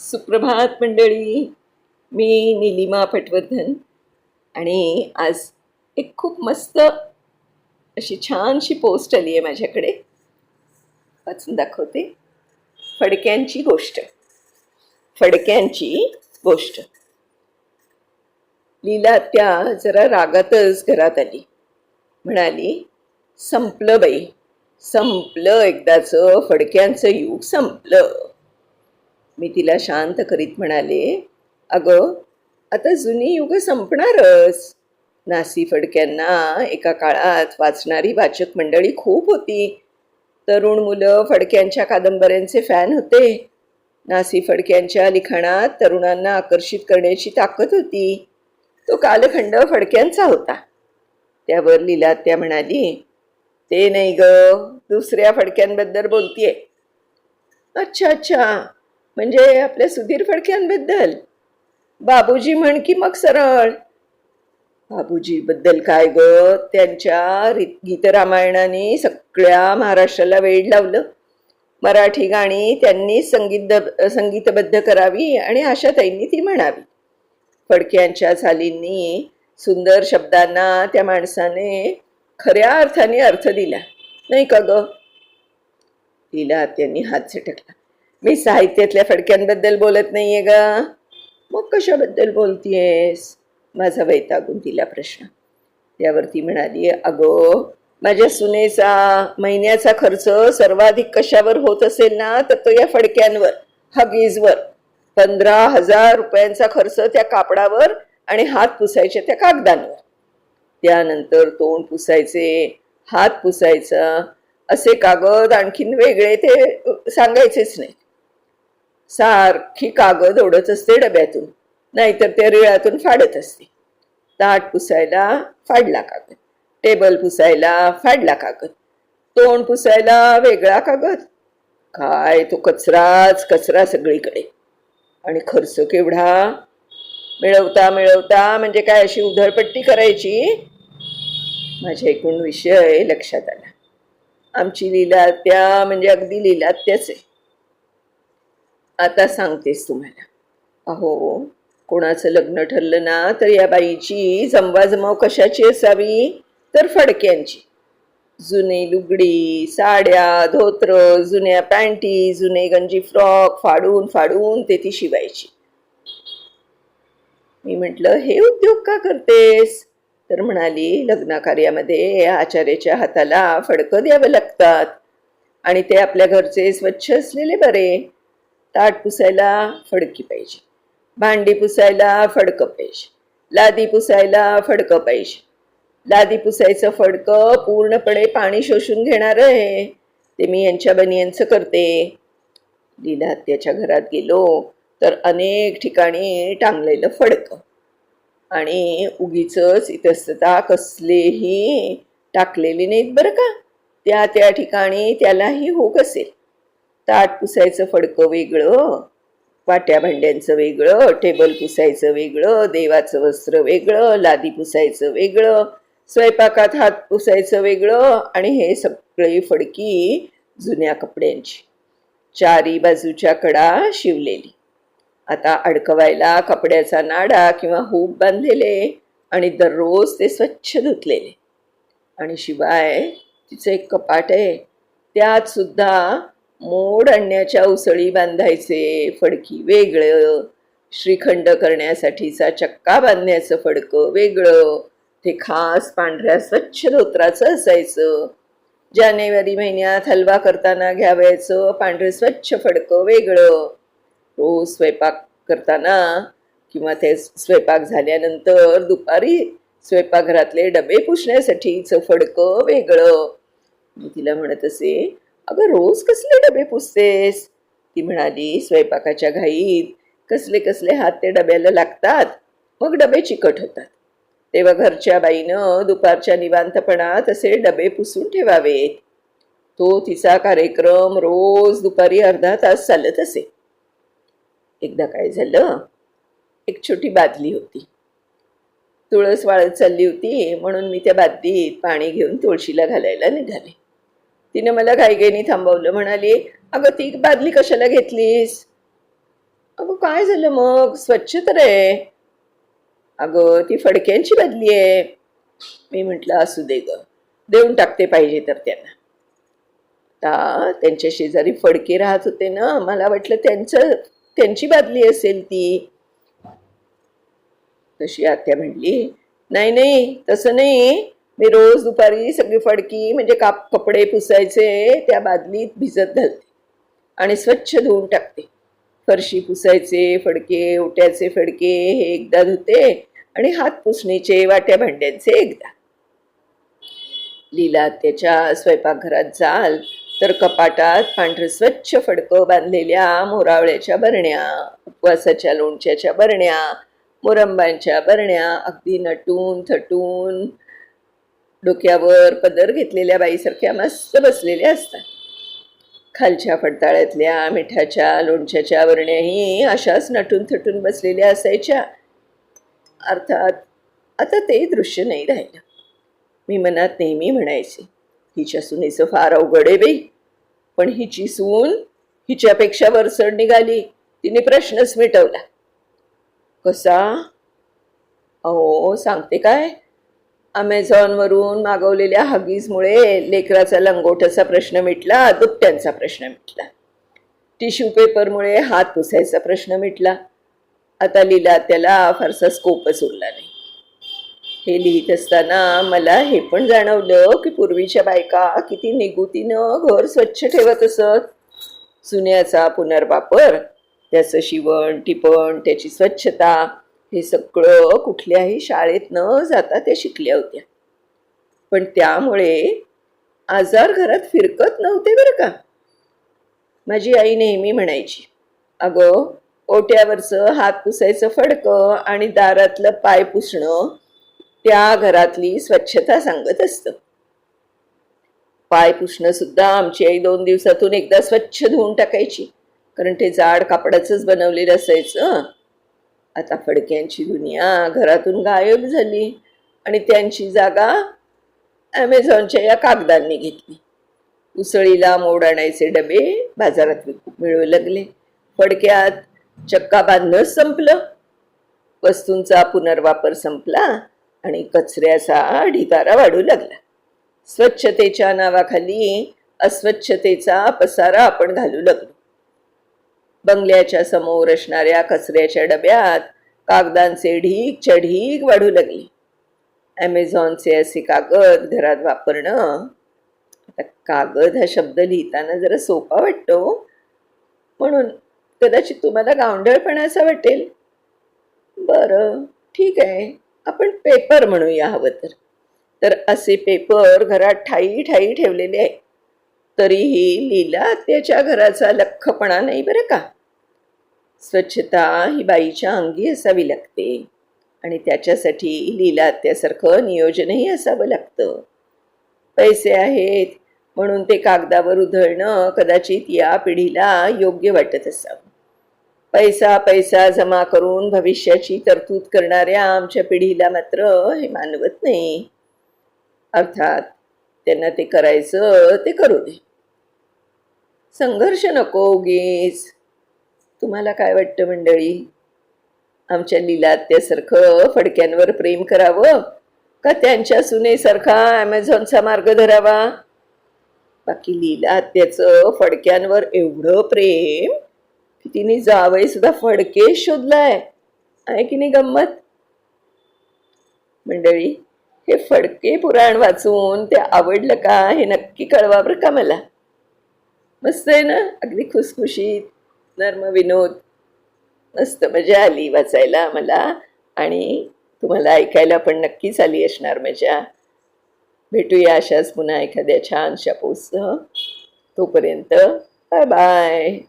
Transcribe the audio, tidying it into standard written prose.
सुप्रभात मंडळी. मी निलिमा पटवर्धन आणि आज एक खूप मस्त अशी छानशी पोस्ट आली आहे माझ्याकडे. वाचून दाखवते. फडक्यांची गोष्ट. फडक्यांची गोष्ट. लीला त्या जरा रागातच घरात आली. म्हणाली, संपलं बाई, संपलं एकदाचं फडक्यांचं युग संपलं. मी तिला शांत करीत म्हणाले, अगं आता जुनी युग संपणारच. नासी फडक्यांना एका काळात वाचणारी वाचक मंडळी खूप होती. तरुण मुलं फडक्यांच्या कादंबऱ्यांचे फॅन होते. नासी फडक्यांच्या लिखाणात तरुणांना आकर्षित करण्याची ताकद होती. तो कालखंड फडक्यांचा होता. त्यावर लीलात्या म्हणाली, ते नाही ग, दुसऱ्या फडक्यांबद्दल बोलतीये. अच्छा अच्छा, म्हणजे आपल्या सुधीर फडक्यांबद्दल. बाबूजी म्हण की मग सरळ. बाबूजीबद्दल काय ग, त्यांच्या गीतरामायणाने सगळ्या महाराष्ट्राला वेड लावलं. मराठी गाणी त्यांनी संगीतबद्ध करावी आणि आशाताईंनी ती म्हणावी. फडक्यांच्या चालींनी सुंदर शब्दांना त्या माणसाने खऱ्या अर्थाने अर्थ दिला, नाही का ग? तिला त्यांनी हात झटकला. मी साहित्यातल्या फडक्यांबद्दल बोलत नाहीये ग. मग कशाबद्दल बोलतीयेस? माझा वैतागून तिला प्रश्न. त्यावरती म्हणाली, अगो माझ्या सुनेचा महिन्याचा खर्च सर्वाधिक कशावर होत असेल ना, तर तो या फडक्यांवर, हगीजवर. 15,000 रुपयांचा खर्च त्या कापडावर आणि हात पुसायचे त्या कागदांवर. त्यानंतर तोंड पुसायचे, हात पुसायचा, असे कागद आणखीन वेगळे ते सांगायचेच नाही. सारखी कागद ओढत असते डब्यातून, नाहीतर त्या रिळातून फाडत असते. ताट पुसायला फाडला कागद, टेबल पुसायला फाडला कागद, तोंड पुसायला वेगळा कागद. काय तो कचराच कचरा सगळीकडे. आणि खर्च केवढा. मिळवता मिळवता म्हणजे काय अशी उधळपट्टी करायची. माझ्या एकूण विषय लक्षात आला. आमची लीलात्या म्हणजे अगदी लीलात्याच आहे. आता सांगतेस तुम्हाला. अहो, कोणाचं लग्न ठरलं ना, तर या बाईची जमवाजमाव कशाची असावी, तर फडक्यांची. जुने लुगडी, साड्या, धोत्र, जुन्या पॅन्टी, जुने गंजी फ्रॉक फाडून फाडून ते ती शिवायची. मी म्हटलं, हे उद्योग का करतेस? तर म्हणाली, लग्नाकार्यामध्ये आचार्याच्या हाताला फडकं द्यावं लागतात आणि ते आपल्या घरचे स्वच्छ असलेले बरे. ताट पुसायला फडकी पाहिजे, भांडी पुसायला फडकं पाहिजे, लादी पुसायला फडकं पाहिजे. लादी पुसायचं फडकं पूर्णपणे पाणी शोषून घेणार आहे. ते मी यांच्या बनियांचं करते. लीला त्याच्या घरात गेलो तर अनेक ठिकाणी टांगलेलं फडकं आणि उगीचच इतस्तता कसलेही टाकलेली नाहीत बरं का. त्या त्या ठिकाणी त्यालाही हुक असेल. ताट पुसायचं फडकं वेगळं, वाट्या भांड्यांचं वेगळं, टेबल पुसायचं वेगळं, देवाचं वस्त्र वेगळं, लादी पुसायचं वेगळं, स्वयंपाकात हात पुसायचं वेगळं. आणि हे सगळी फडकी जुन्या कपड्यांची, चारी बाजूच्या कडा शिवलेली, आता अडकवायला कपड्याचा नाडा किंवा हुक बांधलेले आणि दररोज ते स्वच्छ धुतलेले. आणि शिवाय तिचं एक कपाट आहे, त्यात सुद्धा मोड आणण्याच्या उसळी बांधायचे फडकी वेगळं, श्रीखंड करण्यासाठीचा चक्का बांधण्याचं फडकं वेगळं, ते खास पांढऱ्या स्वच्छ धोत्राचं असायचं. जानेवारी महिन्यात हलवा करताना घ्यावायचं पांढरे स्वच्छ फडकं वेगळं. रोज स्वयंपाक करताना किंवा ते स्वयंपाक झाल्यानंतर दुपारी स्वयंपाकघरातले डबे पुसण्यासाठीचं फडकं वेगळं. मी तिला म्हणत असे, अगं रोज कसले डबे पुसतेस? ती म्हणाली, स्वयंपाकाच्या घाईत कसले कसले हात ते डब्याला लागतात, मग डबे चिकट होतात. तेव्हा घरच्या बाईनं दुपारच्या निवांतपणात असे डबे पुसून ठेवावेत. तो तिचा कार्यक्रम रोज दुपारी अर्धा तास चालत असे. एकदा काय झालं, एक छोटी बादली होती. तुळस वाळत चालली होती म्हणून मी त्या बादलीत पाणी घेऊन तुळशीला घालायला निघाले. तिने मला घाईघाईने थांबवलं. म्हणाली, अगं ती बादली कशाला घेतलीस? अगं काय झालं मग? स्वच्छ तर आहे. अगं ती फडक्यांची बदली आहे. मी म्हटलं असू दे ग, देऊन टाकते पाहिजे तर त्यांना. त्यांच्या शेजारी फडके राहत होते ना, मला वाटलं त्यांची बादली असेल ती. तशी आत्या म्हणली, नाही नाही तसं नाही, मी रोज दुपारी सगळी फडकी म्हणजे कपडे पुसायचे त्या बादलीत भिजत घालते आणि स्वच्छ धुवून टाकते. फरशी पुसायचे फडके, ओट्याचे फडके हे एकदा धुते आणि हात पुसणीचे वाट्या भांड्यांचे एकदा. लीला त्याच्या स्वयंपाकघरात जाल तर कपाटात पांढरं स्वच्छ फडकं बांधलेल्या मोरावळ्याच्या बरण्या, उपवासाच्या लोणच्याच्या बरण्या, मोरंबांच्या बरण्या अगदी नटून थटून डोक्यावर पदर घेतलेल्या बाईसारख्या मस्त बसलेल्या असतात. खालच्या फडताळ्यातल्या मिठाच्या लोणच्याच्या बरण्याही अशाच नटून थटून बसलेल्या असायच्या. अर्थात आता ते दृश्य नाही राहिलं. मी मनात नेहमी म्हणायचे, हिच्या सुनेचं फार अवघड आहे बाई, पण हिची सून हिच्यापेक्षा वरचढ निघाली, तिने प्रश्नच मिटवला. कसा? अहो सांगते काय, अमेझॉनवरून मागवलेल्या हगीजमुळे लेकराचा लंगोटाचा प्रश्न मिटला, दुपट्यांचा प्रश्न मिटला. टिश्यू पेपरमुळे हात पुसायचा प्रश्न मिटला. आता लीला त्याला फारसा स्कोपच उरला नाही. हे लिहित असताना मला हे पण जाणवलं की पूर्वीच्या बायका किती निगुतीनं घर स्वच्छ ठेवत असत. चुन्याचा पुनर्वापर, त्याचं शिवण टिपण, त्याची स्वच्छता हे सगळं कुठल्याही शाळेत न जाता त्या शिकल्या होत्या. पण त्यामुळे आजार घरात फिरकत नव्हते बरं का. माझी आई नेहमी म्हणायची, अगं ओट्यावरचं हात पुसायचं फडकं आणि दारातलं पाय पुसणं त्या घरातली स्वच्छता सांगत असतं. पाय पुसणं सुद्धा आमची आई 2 दिवसातून एकदा स्वच्छ धुवून टाकायची, कारण ते जाड कापडाचंच बनवलेलं असायचं. आता फडक्यांची दुनिया घरातून गायब झाली आणि त्यांची जागा ॲमेझॉनच्या या कागदांनी घेतली. उसळीला मोड आणायचे डबे बाजारात मिळू लागले. फडक्यात चक्का बांधणंच संपलं. वस्तूंचा पुनर्वापर संपला आणि कचऱ्याचा ढिगारा वाढू लागला. स्वच्छतेच्या नावाखाली अस्वच्छतेचा पसारा आपण घालू लागलो. बंगल्याच्या समोर असणाऱ्या कचऱ्याच्या डब्यात कागदांचे ढीगच्या ढीग वाढू लागले. ॲमेझॉनचे असे कागद घरात वापरणं, आता कागद हा शब्द लिहिताना जरा सोपा वाटतो, म्हणून कदाचित तुम्हाला गावंढळपणाचा वाटेल. बरं ठीक आहे, आपण पेपर म्हणूया हवं तर असे पेपर घरात ठाई ठाई ठेवलेले आहे. तरीही लीला त्याच्या घराचा लख्खपणा नाही बरं का. स्वच्छता ही बाईच्या अंगी असावी लागते आणि त्याच्यासाठी लीला त्यासारखं नियोजनही असावं लागतं. पैसे आहेत म्हणून ते कागदावर उधळणं कदाचित या पिढीला योग्य वाटत असावं. पैसा पैसा जमा करून भविष्याची तरतूद करणाऱ्या आमच्या पिढीला मात्र हे मानवत नाही. अर्थात त्यांना ते करायचं ते करू दे, संघर्ष नको उगीच. तुम्हाला काय वाटतं मंडळी? आमच्या लीलात्यासारखं फडक्यांवर प्रेम करावं का त्यांच्या सुनेसारखा ॲमेझॉनचा मार्ग धरावा? बाकी लीलात्याचं फडक्यांवर एवढं प्रेम की तिने जावई सुद्धा फडके शोधलाय. आहे की नाही गंमत? मंडळी, हे फडके पुराण वाचून ते आवडलं का हे नक्की कळवा बरं का मला. मस्त आहे ना, अगदी खुसखुशीत नर्म विनोद. मस्त मजा आली वाचायला मला आणि तुम्हाला ऐकायला पण नक्कीच आली असणार मजा. भेटूया अशाच पुन्हा एखाद्या छानशा पोस्टसह. तोपर्यंत बाय बाय.